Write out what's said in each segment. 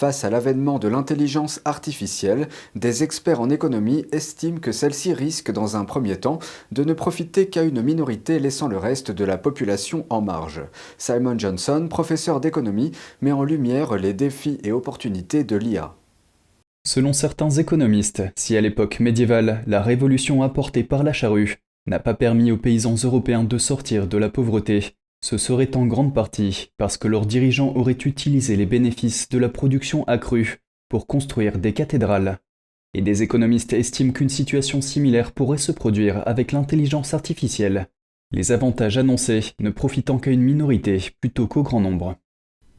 Face à l'avènement de l'intelligence artificielle, des experts en économie estiment que celle-ci risque dans un premier temps de ne profiter qu'à une minorité laissant le reste de la population en marge. Simon Johnson, professeur d'économie, met en lumière les défis et opportunités de l'IA. Selon certains économistes, si à l'époque médiévale, la révolution apportée par la charrue n'a pas permis aux paysans européens de sortir de la pauvreté, ce serait en grande partie parce que leurs dirigeants auraient utilisé les bénéfices de la production accrue pour construire des cathédrales. Et des économistes estiment qu'une situation similaire pourrait se produire avec l'intelligence artificielle, les avantages annoncés ne profitant qu'à une minorité plutôt qu'au grand nombre.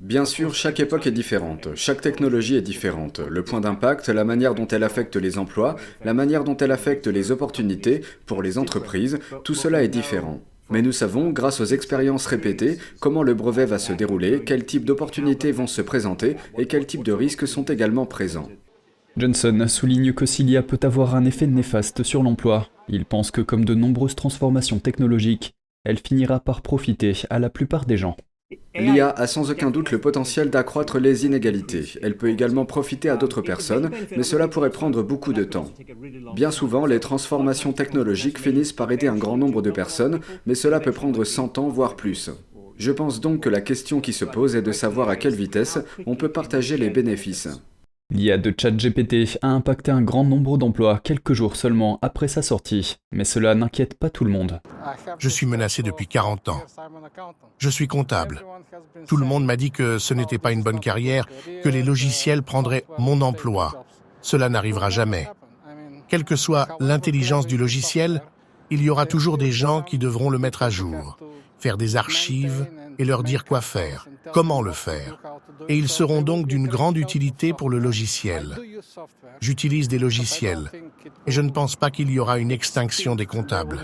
Bien sûr, chaque époque est différente, chaque technologie est différente. Le point d'impact, la manière dont elle affecte les emplois, la manière dont elle affecte les opportunités pour les entreprises, tout cela est différent. Mais nous savons, grâce aux expériences répétées, comment le brevet va se dérouler, quel type d'opportunités vont se présenter et quels types de risques sont également présents. Johnson souligne que l'IA peut avoir un effet néfaste sur l'emploi. Il pense que comme de nombreuses transformations technologiques, elle finira par profiter à la plupart des gens. L'IA a sans aucun doute le potentiel d'accroître les inégalités. Elle peut également profiter à d'autres personnes, mais cela pourrait prendre beaucoup de temps. Bien souvent, les transformations technologiques finissent par aider un grand nombre de personnes, mais cela peut prendre 100 ans, voire plus. Je pense donc que la question qui se pose est de savoir à quelle vitesse on peut partager les bénéfices. L'IA de ChatGPT a impacté un grand nombre d'emplois quelques jours seulement après sa sortie, mais cela n'inquiète pas tout le monde. Je suis menacé depuis 40 ans. Je suis comptable. Tout le monde m'a dit que ce n'était pas une bonne carrière, que les logiciels prendraient mon emploi. Cela n'arrivera jamais. Quelle que soit l'intelligence du logiciel, il y aura toujours des gens qui devront le mettre à jour, faire des archives et leur dire quoi faire, comment le faire. Et ils seront donc d'une grande utilité pour le logiciel. J'utilise des logiciels et je ne pense pas qu'il y aura une extinction des comptables.